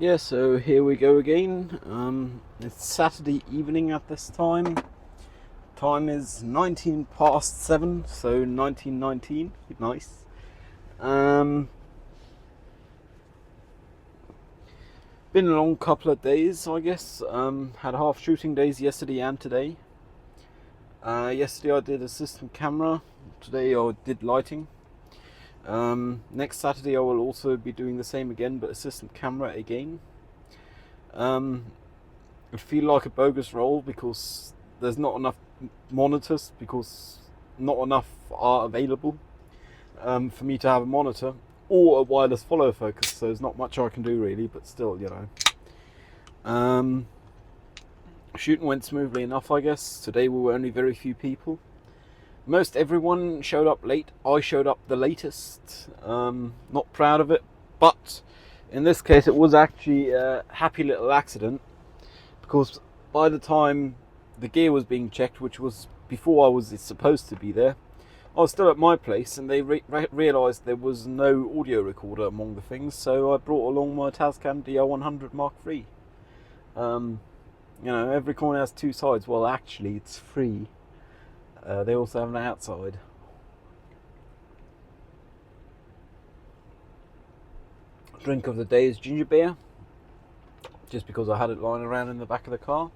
Yeah, so here we go again. It's Saturday evening at this time. Time is 19 past 7, so 1919. Nice. Um, Been a long couple of days, I guess. Had half shooting days yesterday and today. Yesterday I did assistant camera. Today I did lighting. Next Saturday I will also be doing the same again, but assistant camera again. I feel like a bogus role because there's not enough monitors, because not enough are available for me to have a monitor or a wireless follow focus, so there's not much I can do really, but still, shooting went smoothly enough, I guess. Today we were only very few people. Most everyone showed up late. I showed up the latest. Not proud of it, but in this case it was actually a happy little accident, because by the time the gear was being checked, which was before I was supposed to be there, I was still at my place, and they realised there was no audio recorder among the things, so I brought along my Tascam DR100 Mark III. Every corner has two sides. Well, actually, it's free. They also have an outside. Drink of the day is ginger beer, just because I had it lying around in the back of the car.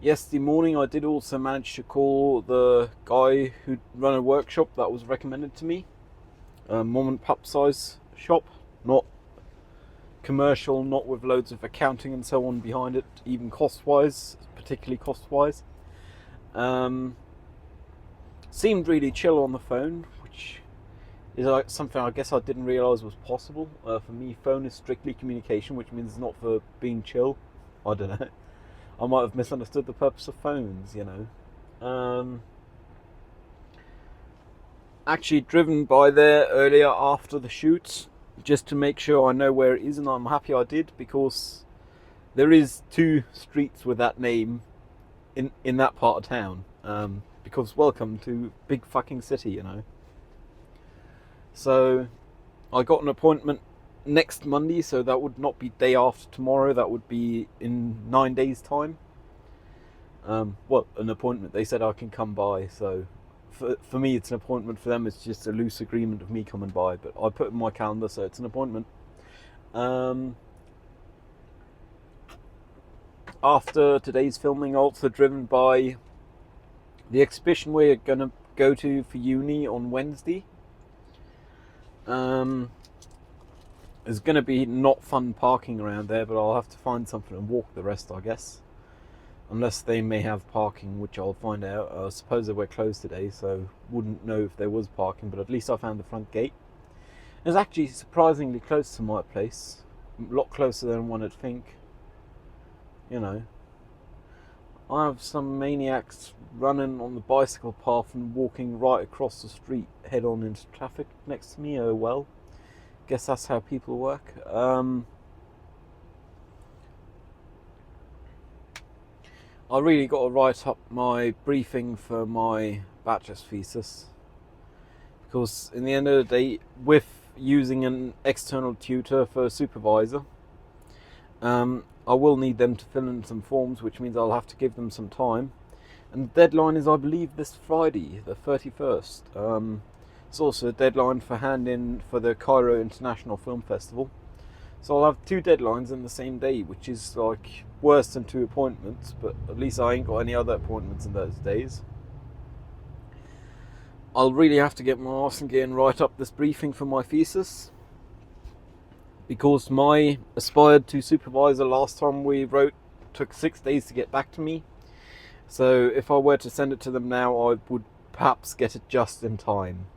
Yesterday morning I did also manage to call the guy who'd run a workshop that was recommended to me. Mom and pop size shop, not commercial, not with loads of accounting and so on behind it, even cost-wise, particularly cost-wise. Seemed really chill on the phone, which is something I guess I didn't realise was possible. For me, phone is strictly communication, which means it's not for being chill. I don't know. I might have misunderstood the purpose of phones, Actually driven by there earlier after the shoot, just to make sure I know where it is, and I'm happy I did, because there is two streets with that name in that part of town. Because welcome to big fucking city, So I got an appointment next Monday, so that would not be day after tomorrow, that would be in 9 days time. An appointment, they said I can come by, so for me it's an appointment, for them it's just a loose agreement of me coming by, but I put it in my calendar, so it's an appointment. After today's filming, also driven by the exhibition we're gonna go to for uni on Wednesday. There's going to be not fun parking around there, but I'll have to find something and walk the rest, I guess. Unless they may have parking, which I'll find out. I suppose they were closed today, so wouldn't know if there was parking, but at least I found the front gate. It's actually surprisingly close to my place. A lot closer than one would think. I have some maniacs running on the bicycle path and walking right across the street, head on into traffic next to me. Oh well. Guess that's how people work. I really got to write up my briefing for my bachelor's thesis, because in the end of the day, with using an external tutor for a supervisor, I will need them to fill in some forms, which means I'll have to give them some time. And the deadline is, I believe, this Friday, the 31st. It's also a deadline for hand-in for the Cairo International Film Festival. So I'll have two deadlines in the same day, which is like worse than two appointments, but at least I ain't got any other appointments in those days. I'll really have to get my arse in gear and write up this briefing for my thesis, because my aspired to supervisor last time we wrote took 6 days to get back to me. So if I were to send it to them now, I would perhaps get it just in time.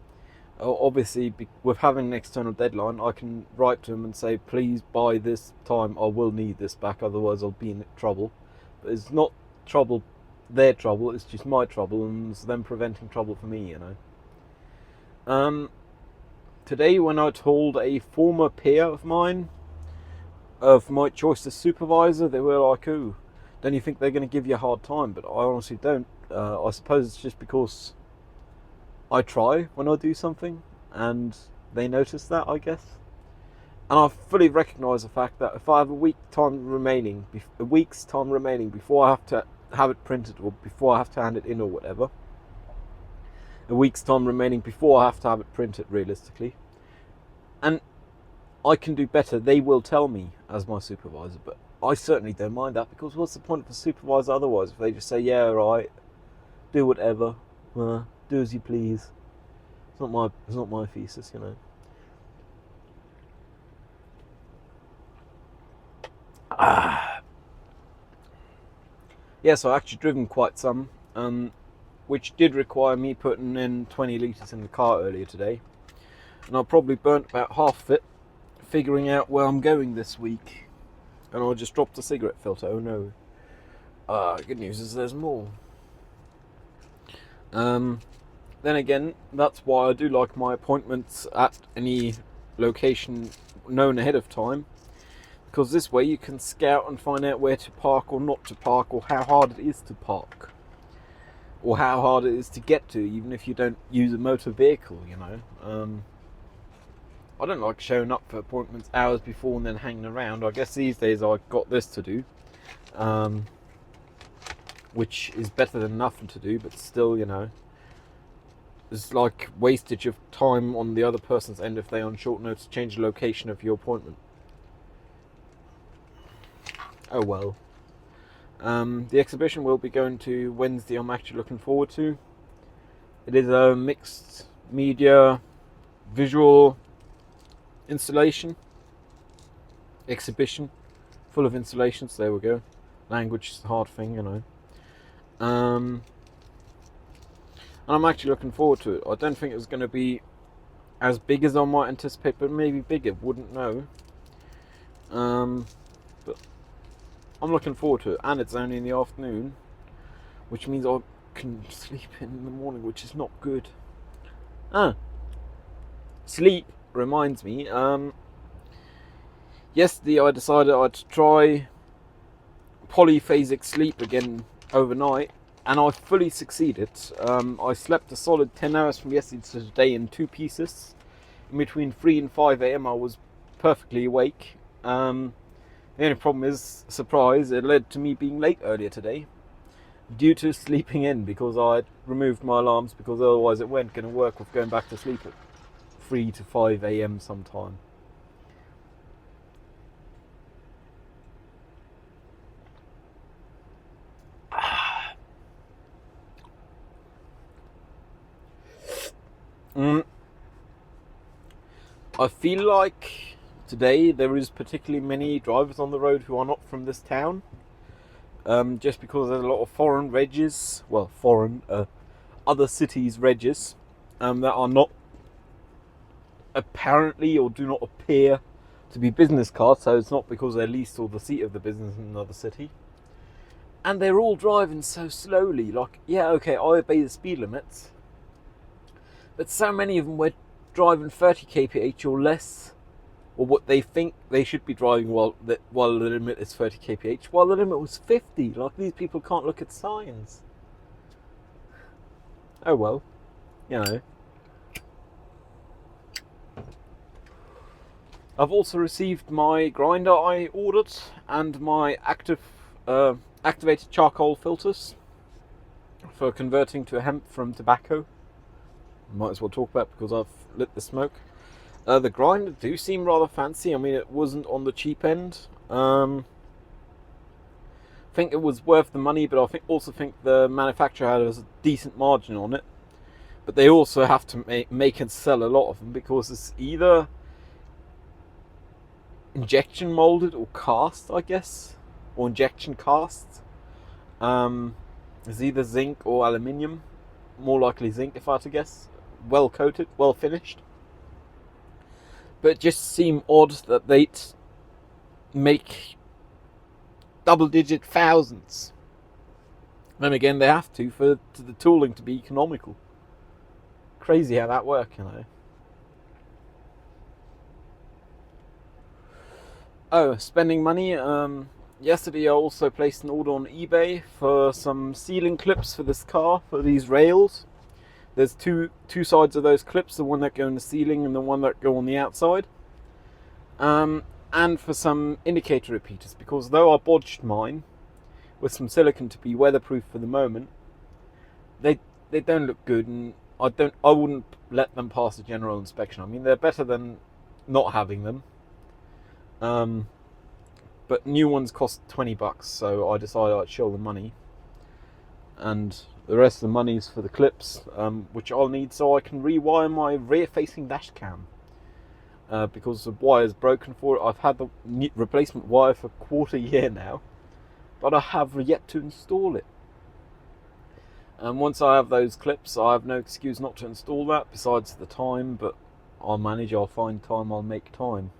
Obviously, with having an external deadline, I can write to them and say, please, by this time I will need this back, otherwise I'll be in trouble. But it's not their trouble, it's just my trouble, and it's them preventing trouble for me, Today, when I told a former peer of mine of my choice as supervisor, they were like, "Ooh, don't you think they're going to give you a hard time?" But I honestly don't. I suppose it's just because I try when I do something, and they notice that, I guess. And I fully recognise the fact that if I have a week's time remaining before I have to have it printed, or before I have to hand it in, or whatever, a week's time remaining before I have to have it printed, realistically, and I can do better, they will tell me as my supervisor. But I certainly don't mind that, because what's the point of a supervisor otherwise if they just say, yeah, right, do whatever, do as you please. It's not my thesis, you know. Yes, I've actually driven quite some, which did require me putting in 20 litres in the car earlier today. And I probably burnt about half of it figuring out where I'm going this week. And I just dropped a cigarette filter. Oh no. Good news is there's more. Then again, that's why I do like my appointments at any location known ahead of time. Because this way you can scout and find out where to park or not to park, or how hard it is to park, or how hard it is to get to, even if you don't use a motor vehicle, you know. I don't like showing up for appointments hours before and then hanging around. I guess these days I've got this to do, which is better than nothing to do, but still, you know, it's like wastage of time on the other person's end if they on short notice change the location of your appointment. Oh well. The exhibition we'll be going to Wednesday, I'm actually looking forward to. It is a mixed media visual installation exhibition full of installations. There we go. Language is a hard thing, you know. And I'm actually looking forward to it. I don't think it's going to be as big as I might anticipate, but maybe bigger, wouldn't know. But I'm looking forward to it, and it's only in the afternoon, which means I can sleep in the morning, which is not good. Sleep reminds me, yesterday I decided I'd try polyphasic sleep again overnight, and I fully succeeded. I slept a solid 10 hours from yesterday to today in 2 pieces. In between 3 and 5 a.m. I was perfectly awake. The only problem is, surprise, it led to me being late earlier today due to sleeping in, because I removed my alarms, because otherwise it weren't going to work with going back to sleep at 3 to 5 a.m. sometime. I feel like today there is particularly many drivers on the road who are not from this town, just because there's a lot of foreign regs, well, other cities' regs, that are not apparently or do not appear to be business cards, so it's not because they're leased or the seat of the business in another city. And they're all driving so slowly, like, yeah, okay, I obey the speed limits, but so many of them were driving 30 kph or less, or what they think they should be driving while the limit is 30 kph, while the limit was 50. Like, these people can't look at signs. Oh well, you know. I've also received my grinder I ordered, and my activated charcoal filters for converting to hemp from tobacco. Might as well talk about it because I've lit the smoke. The grinder do seem rather fancy. I mean, it wasn't on the cheap end. I think it was worth the money, but I also think the manufacturer had a decent margin on it. But they also have to make and sell a lot of them, because it's either injection molded or cast, I guess, or injection cast. It's either zinc or aluminium. More likely zinc, if I had to guess. Well coated, well finished. But it just seemed odd that they'd make double-digit thousands. Then again, they have to for the tooling to be economical. Crazy how that works, you know. Oh, spending money. Yesterday I also placed an order on eBay for some ceiling clips for this car, for these rails. There's two sides of those clips, the one that go in the ceiling and the one that go on the outside. and for some indicator repeaters, because though I bodged mine with some silicone to be weatherproof for the moment, they don't look good, and I wouldn't let them pass a general inspection. I mean, they're better than not having them. But new ones cost $20, so I decided I'd show the money, and the rest of the money's for the clips, which I'll need so I can rewire my rear-facing dash cam. Because the wire's broken for it. I've had the replacement wire for a quarter year now, but I have yet to install it. And once I have those clips, I have no excuse not to install that, besides the time, but I'll manage, I'll find time, I'll make time.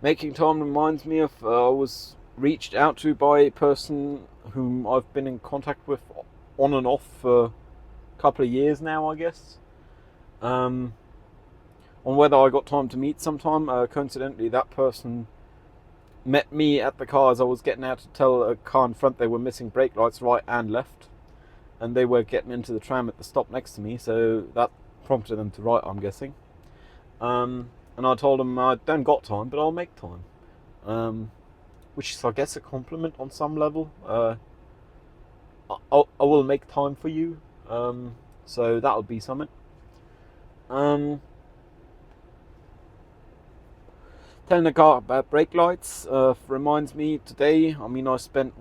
Making time reminds me of, I was reached out to by a person whom I've been in contact with on and off for a couple of years now, I guess. On whether I got time to meet sometime. Coincidentally, that person met me at the car as I was getting out to tell a car in front they were missing brake lights right and left. And they were getting into the tram at the stop next to me, so that prompted them to write, I'm guessing. And I told them I don't got time, but I'll make time. Which is, I guess, a compliment on some level. I will make time for you. So that'll be something. Telling the car about brake lights reminds me today, I mean, I spent,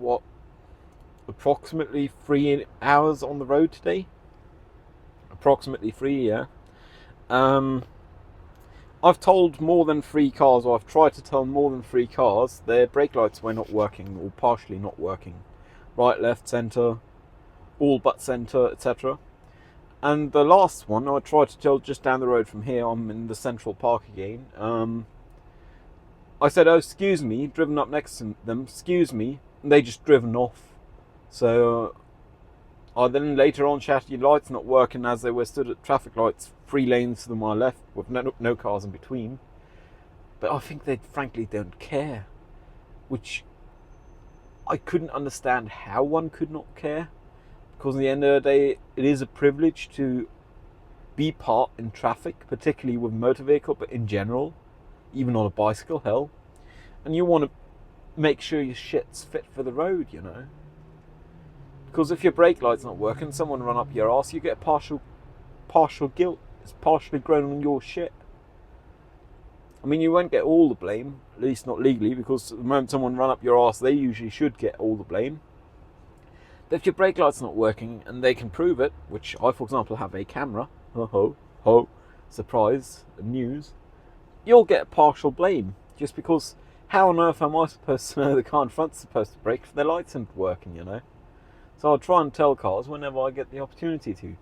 approximately 3 hours on the road today? Approximately 3, yeah. I've told more than 3 cars, or I've tried to tell more than 3 cars, their brake lights were not working, or partially not working. Right, left, centre, all but centre, etc. And the last one, I tried to tell just down the road from here, I'm in the Central Park again. I said, oh, excuse me, driven up next to them, excuse me, and they just driven off. So I then later on shouted, your lights not working, as they were stood at traffic lights 3 lanes to my left with no cars in between. But I think they frankly don't care, which I couldn't understand how one could not care, because at the end of the day it is a privilege to be part in traffic, particularly with a motor vehicle, but in general, even on a bicycle, hell. And you want to make sure your shit's fit for the road, you know. Because if your brake light's not working, someone run up your arse, you get partial guilt. It's partially grown on your shit. I mean, you won't get all the blame, at least not legally, because the moment someone run up your arse, they usually should get all the blame. But if your brake light's not working, and they can prove it, which I, for example, have a camera, surprise, news, you'll get partial blame, just because how on earth am I supposed to know the car in front's supposed to brake if their lights aren't working, you know? So I'll try and tell cars whenever I get the opportunity to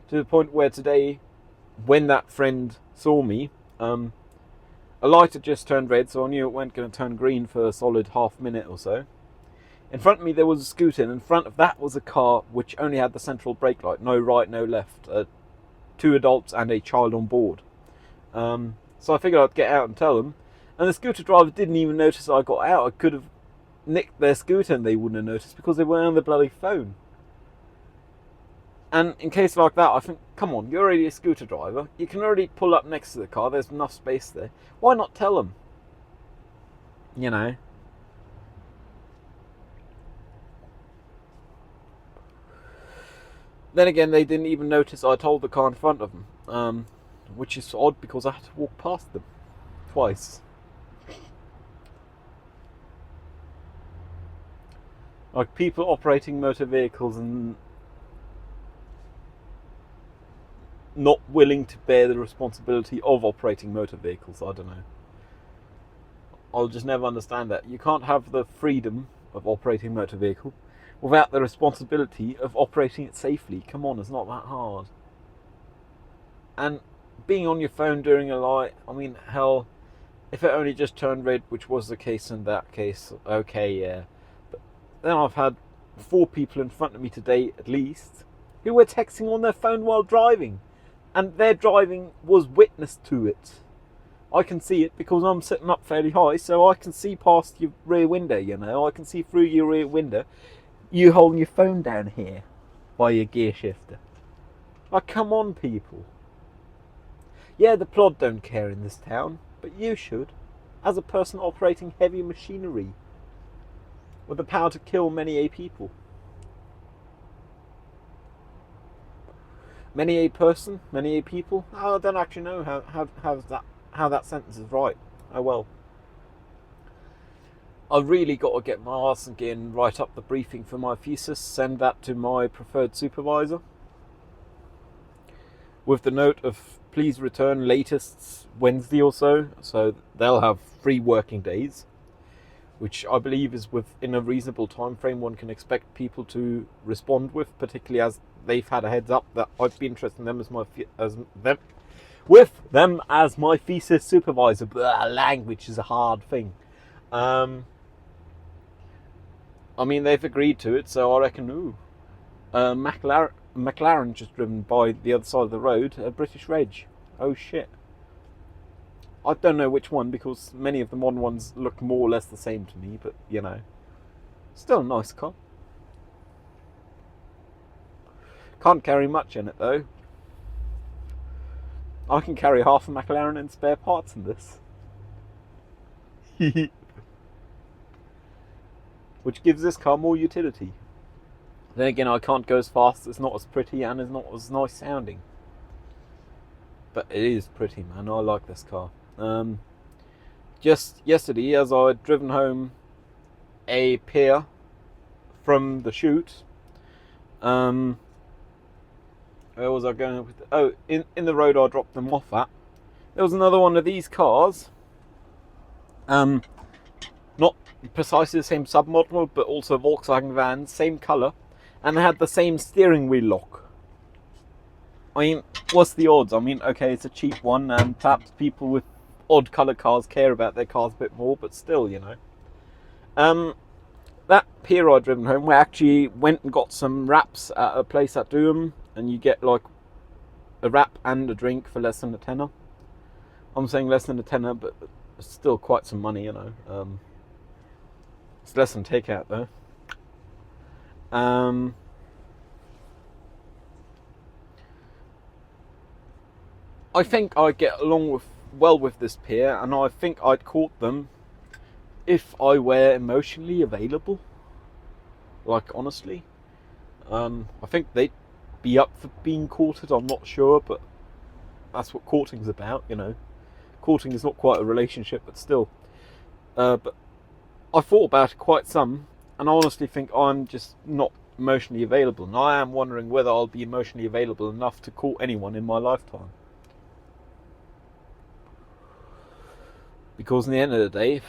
the point where today, when that friend saw me, a light had just turned red, so I knew it wasn't going to turn green for a solid half minute or so. In front of me there was a scooter, and in front of that was a car which only had the central brake light, no right, no left, 2 adults and a child on board. So I figured I'd get out and tell them, and the scooter driver didn't even notice I got out. I could have nicked their scooter and they wouldn't have noticed, because they were on the bloody phone. And in case like that, I think, come on, you're already a scooter driver, you can already pull up next to the car, there's enough space there, why not tell them? You know. Then again, they didn't even notice I told the car in front of them, which is odd because I had to walk past them twice. Like, people operating motor vehicles and not willing to bear the responsibility of operating motor vehicles, I don't know. I'll just never understand that. You can't have the freedom of operating a motor vehicle without the responsibility of operating it safely. Come on, it's not that hard. And being on your phone during a light, I mean, hell, if it only just turned red, which was the case in that case, okay, yeah. But then I've had 4 people in front of me today, at least, who were texting on their phone while driving. And their driving was witness to it. I can see it because I'm sitting up fairly high, so I can see past your rear window, you know. I can see through your rear window. You holding your phone down here by your gear shifter. Like, come on, people. Yeah, the plod don't care in this town, but you should. as a person operating heavy machinery with the power to kill many a people. Many a person, many a people. I don't actually know how that sentence is right. Oh well. I've really got to get my arse again, write up the briefing for my thesis, send that to my preferred supervisor, with the note of please return latest Wednesday or so they'll have 3 working days, which I believe is within a reasonable time frame one can expect people to respond with, particularly as they've had a heads up that I'd be interested in them as my thesis supervisor. Language is a hard thing. I mean, they've agreed to it, so I reckon, McLaren just driven by the other side of the road, a British Reg. Oh shit. I don't know which one, because many of the modern ones look more or less the same to me, but, you know. Still a nice car. Can't carry much in it, though. I can carry half a McLaren in spare parts in this. Which gives this car more utility. Then again, I can't go as fast, it's not as pretty, and it's not as nice sounding. But it is pretty, man. I like this car. Just yesterday, as I had driven home a pier from the shoot, where was I going with? In the road I dropped them off at. There was another one of these cars. Not precisely the same submodel, but also Volkswagen van, same colour, and they had the same steering wheel lock. I mean, what's the odds? I mean, okay, it's a cheap one, and perhaps people with odd colour cars care about their cars a bit more, but still, you know. That pier I'd driven home, we actually went and got some wraps at a place at Doom, and you get like a wrap and a drink for less than a tenner. I'm saying less than a tenner, but it's still quite some money, you know. It's less than takeout though. I think I get along well with this peer, and I think I'd caught them if I were emotionally available. Like, honestly. I think they'd be up for being courted, I'm not sure, but that's what courting's about, you know. Courting is not quite a relationship, but still. But I thought about it quite some, and I honestly think I'm just not emotionally available. And I am wondering whether I'll be emotionally available enough to court anyone in my lifetime. Because in the end of the day,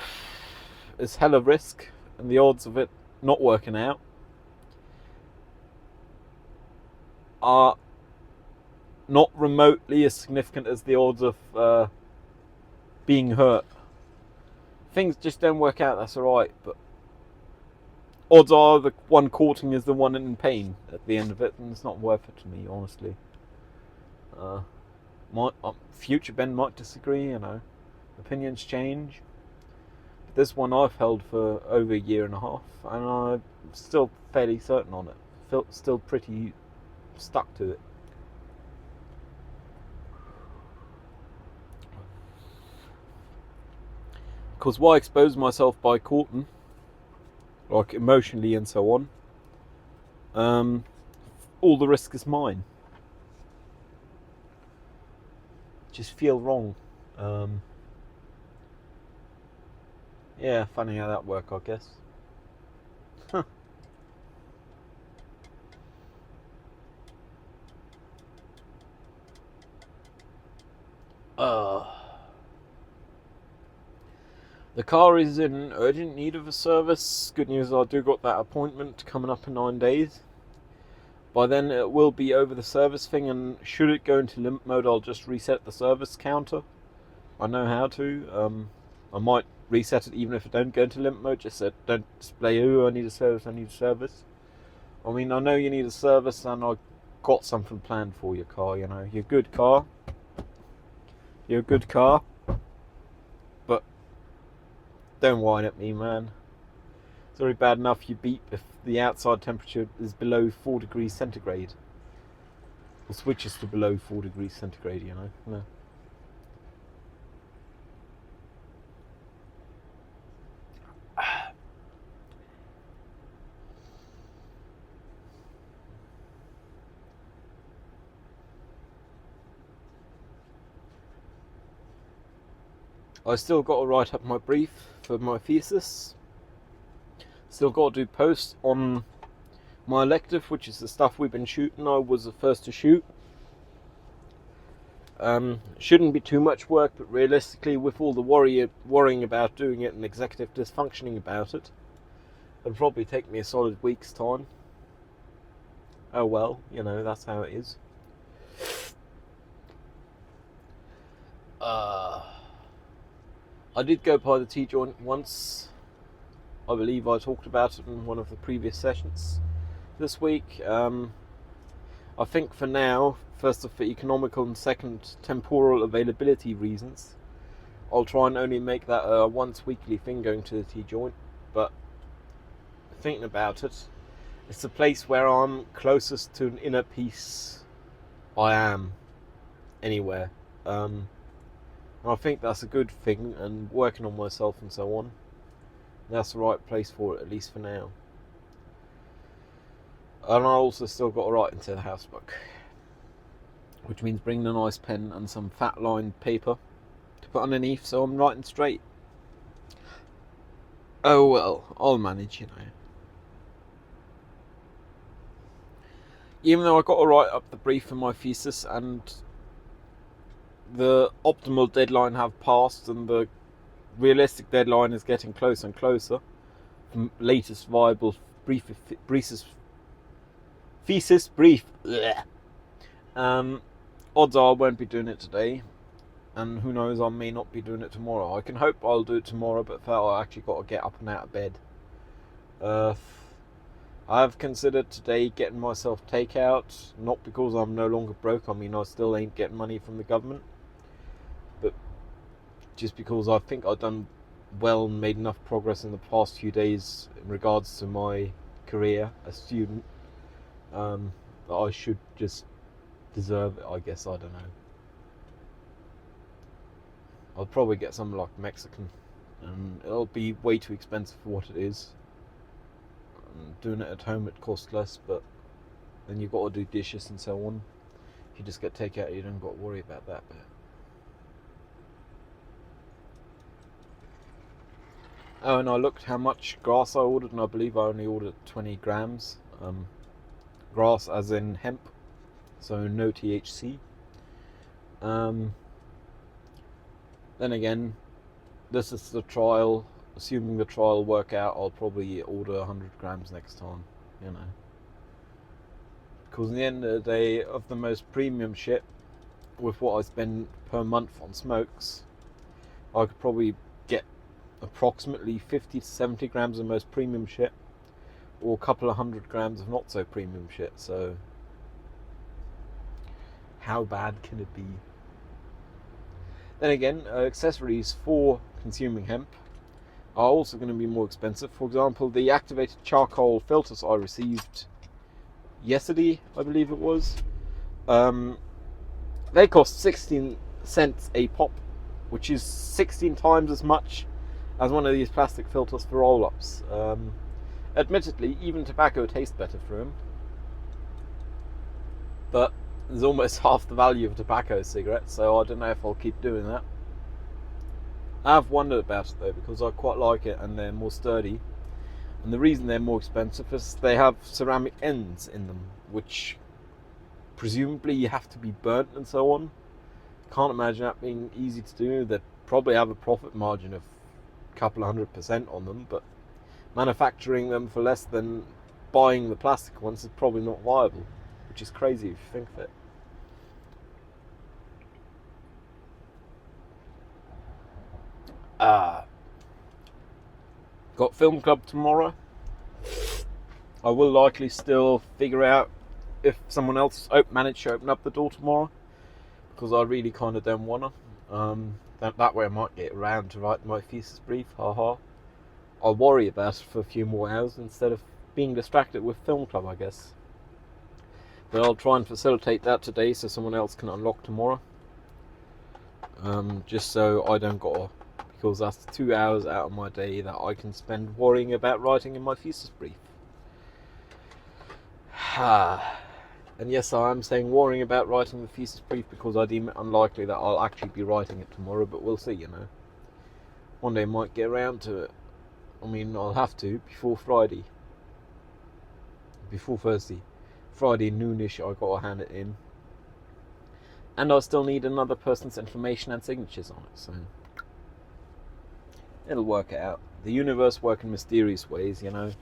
it's hella risk, and the odds of it not working out are not remotely as significant as the odds of being hurt. Things just don't work out, that's alright, but odds are the one courting is the one in pain at the end of it, and it's not worth it to me, honestly. Future Ben might disagree, you know. Opinions change. But this one I've held for over a year and a half, and I'm still fairly certain on it. Still pretty stuck to it. Because why expose myself by courting, like emotionally and so on? All the risk is mine. Just feel wrong. Yeah, funny how that works, I guess. Huh. The car is in urgent need of a service. Good news, I do got that appointment coming up in 9 days. By then it will be over the service thing, and should it go into limp mode, I'll just reset the service counter. I know how to. I might reset it even if it don't go into limp mode, just so don't display, oh, I need a service, I need a service. I mean, I know you need a service, and I've got something planned for your car, you know. You're a good car. You're a good car. But don't whine at me, man. It's already bad enough you beep if the outside temperature is below 4 degrees centigrade. Or switches to below 4 degrees centigrade, you know. No. I still got to write up my brief for my thesis. Still got to do posts on my elective, which is the stuff we've been shooting. I was the first to shoot. Shouldn't be too much work, but realistically, with all the worrying about doing it and executive dysfunctioning about it, it'll probably take me a solid week's time. Oh well, that's how it is. I did go by the T-joint once. I believe I talked about it in one of the previous sessions this week. I think for now, first for economical and second temporal availability reasons, I'll try and only make that a once weekly thing going to the T-joint. But thinking about it, it's the place where I'm closest to an inner peace I am anywhere. I think that's a good thing, and working on myself and so on, that's the right place for it, at least for now. And I also still got to write into the house book, which means bringing a nice pen and some fat lined paper to put underneath so I'm writing straight. Oh well, I'll manage, Even though I got to write up the brief for my thesis and the optimal deadline have passed and the realistic deadline is getting closer and closer, the latest viable thesis brief. Odds are I won't be doing it today, and who knows, I may not be doing it tomorrow. I can hope I'll do it tomorrow, but I actually got to get up and out of bed. I've considered today getting myself takeout, not because I'm no longer broke. I mean, I still ain't getting money from the government, but just because I think I've done well and made enough progress in the past few days in regards to my career as a student, that I should just deserve it, I guess. I don't know. I'll probably get something like Mexican, and it'll be way too expensive for what it is. Doing it at home it costs less, but then you've got to do dishes and so on. If you just get takeout, you don't got to worry about that bit. Oh, and I looked how much grass I ordered, and I believe I only ordered 20 grams. Grass as in hemp, so no THC. Then again, this is the trial. Assuming the trial will work out, I'll probably order 100 grams next time, Because in the end of the day, of the most premium shit, with what I spend per month on smokes, I could probably get approximately 50 to 70 grams of most premium shit, or a couple of 100 grams of not so premium shit, so how bad can it be? Then again, accessories for consuming hemp are also going to be more expensive. For example, the activated charcoal filters I received yesterday, I believe it was, they cost 16 cents a pop, which is 16 times as much as one of these plastic filters for roll-ups. Admittedly, even tobacco tastes better for them, but there's almost half the value of a tobacco cigarette, so I don't know if I'll keep doing that. I've wondered about it though, because I quite like it and they're more sturdy. And the reason they're more expensive is they have ceramic ends in them, which presumably you have to be burnt and so on. Can't imagine that being easy to do. They probably have a profit margin of a couple of 100% on them, but manufacturing them for less than buying the plastic ones is probably not viable, which is crazy if you think of it. Got film club tomorrow. I will likely still figure out if someone else managed to open up the door tomorrow, because I really kind of don't want to. That way I might get around to write my thesis brief. I'll worry about it for a few more hours instead of being distracted with film club, I guess. But I'll try and facilitate that today so someone else can unlock tomorrow. Just so I don't got to, because that's 2 hours out of my day that I can spend worrying about writing in my thesis brief. And yes, I am saying worrying about writing the thesis brief because I deem it unlikely that I'll actually be writing it tomorrow, but we'll see, One day I might get around to it. I mean, I'll have to before Friday. Before Thursday. Friday noonish, I gotta hand it in. And I still need another person's information and signatures on it, so it'll work out. The universe works in mysterious ways, you know.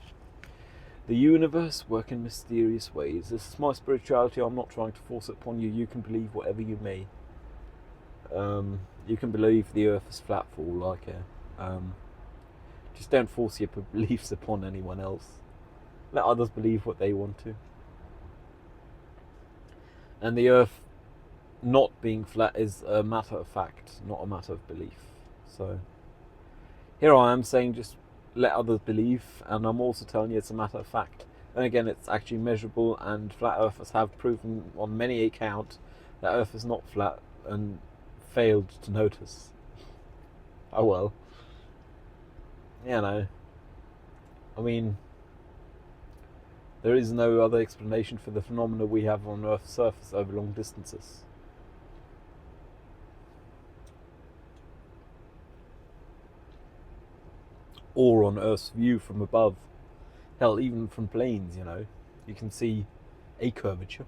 The universe works in mysterious ways. This is my spirituality. I'm not trying to force it upon you. You can believe whatever you may. You can believe the earth is flat for all I care. Just don't force your beliefs upon anyone else. Let others believe what they want to. And the earth not being flat is a matter of fact, not a matter of belief. So here I am saying just let others believe, and I'm also telling you it's a matter of fact. And again, it's actually measurable, and flat earthers have proven on many accounts that earth is not flat and failed to notice. Oh well. You know, I mean, there is no other explanation for the phenomena we have on Earth's surface over long distances. Or on Earth's view from above. Hell, even from planes, you know, you can see a curvature.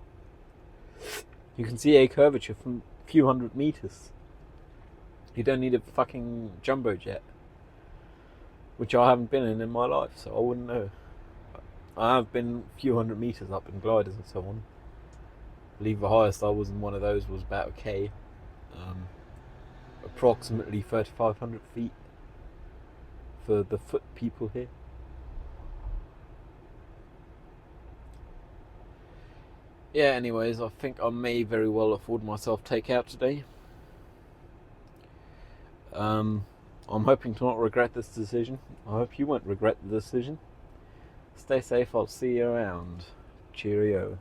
You can see a curvature from a few hundred meters. You don't need a fucking jumbo jet, which I haven't been in my life, so I wouldn't know. I have been a few hundred meters up in gliders and so on. I believe the highest I was in one of those was about a K. Approximately 3,500 feet for the foot people here. Yeah, anyways, I think I may very well afford myself takeout today. I'm hoping to not regret this decision. I hope you won't regret the decision. Stay safe, I'll see you around. Cheerio.